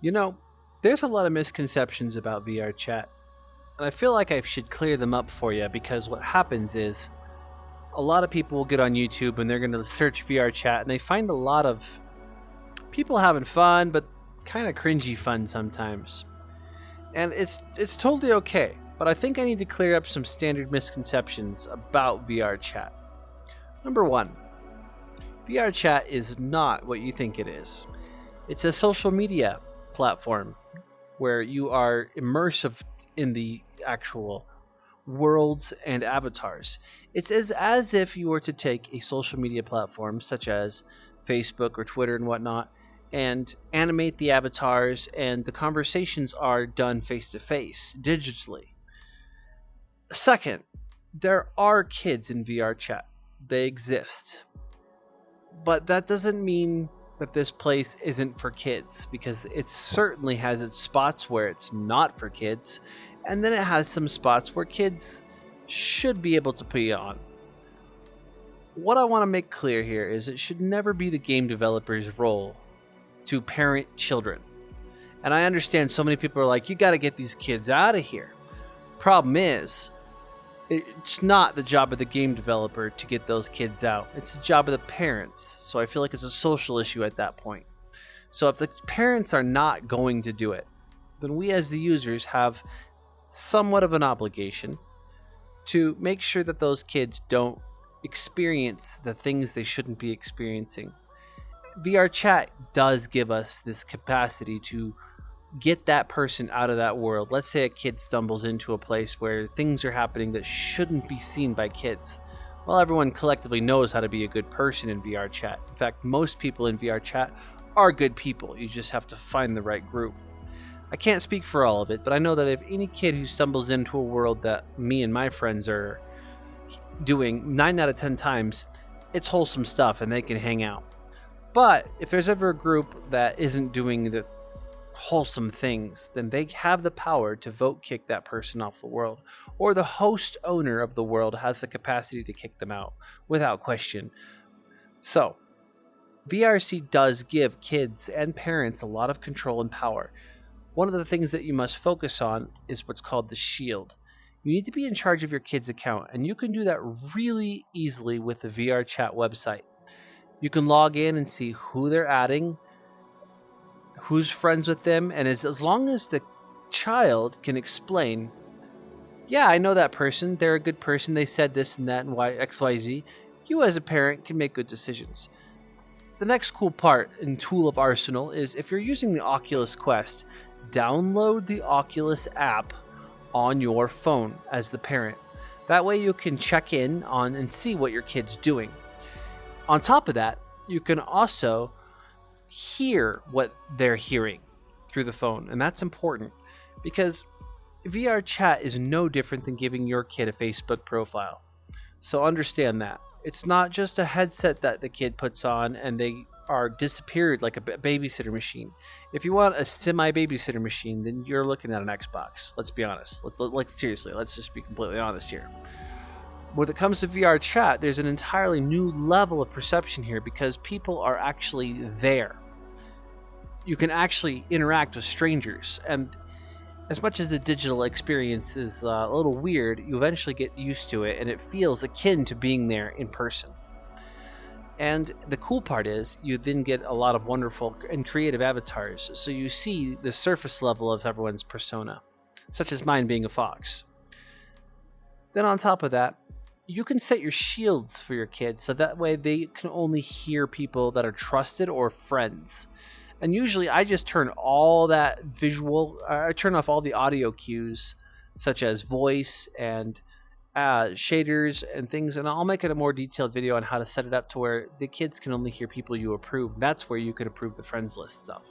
You know, there's a lot of misconceptions about VR chat, and I feel like I should clear them up for you because what happens is a lot of people will get on YouTube and they're going to search VR chat and they find a lot of people having fun, but kind of cringy fun sometimes. And it's totally okay, but I think I need to clear up some standard misconceptions about VR chat. Number 1, VR chat is not what you think it is. It's a social media platform where you are immersive in the actual worlds and avatars. It's as if you were to take a social media platform such as Facebook or Twitter and whatnot and animate the avatars, and the conversations are done face to face, digitally. Second, there are kids in VR chat. They exist. But that doesn't mean that this place isn't for kids, because it certainly has its spots where it's not for kids, and then it has some spots where kids should be able to be on. What I want to make clear here is it should never be the game developer's role to parent children. And I understand so many people are like, you got to get these kids out of here. Problem is, it's not the job of the game developer to get those kids out. It's the job of the parents. So I feel like it's a social issue at that point. So if the parents are not going to do it, then we as the users have somewhat of an obligation to make sure that those kids don't experience the things they shouldn't be experiencing. VR chat does give us this capacity to get that person out of that world. Let's say a kid stumbles into a place where things are happening that shouldn't be seen by kids. Well, everyone collectively knows how to be a good person in VR chat. In fact, most people in VR chat are good people. You just have to find the right group. I can't speak for all of it, but I know that if any kid who stumbles into a world that me and my friends are doing 9 out of 10 times, it's wholesome stuff and they can hang out. But if there's ever a group that isn't doing the wholesome things, then they have the power to vote kick that person off the world, or the host owner of the world has the capacity to kick them out without question. So VRC does give kids and parents a lot of control and power. One of the things that you must focus on is what's called the shield. You need to be in charge of your kid's account, and you can do that really easily with the VR chat website. You can log in and see who they're adding, who's friends with them, and as long as the child can explain, yeah, I know that person, they're a good person, they said this and that and XYZ, you as a parent can make good decisions. The next cool part and tool of Arsenal is if you're using the Oculus Quest, download the Oculus app on your phone as the parent. That way you can check in on and see what your kid's doing. On top of that, you can also hear what they're hearing through the phone, and that's important because VR chat is no different than giving your kid a Facebook profile. So understand that. It's not just a headset that the kid puts on and they are disappeared like a babysitter machine. If you want a semi-babysitter machine, then you're looking at an Xbox. Let's be honest. Seriously, let's just be completely honest here. When it comes to VR chat, there's an entirely new level of perception here because people are actually there. You can actually interact with strangers, and as much as the digital experience is a little weird, you eventually get used to it and it feels akin to being there in person. And the cool part is you then get a lot of wonderful and creative avatars, so you see the surface level of everyone's persona, such as mine being a fox. Then on top of that, you can set your shields for your kids so that way they can only hear people that are trusted or friends. And usually I just turn all that I turn off all the audio cues such as voice and shaders and things, and I'll make it a more detailed video on how to set it up to where the kids can only hear people you approve. That's where you can approve the friends list stuff.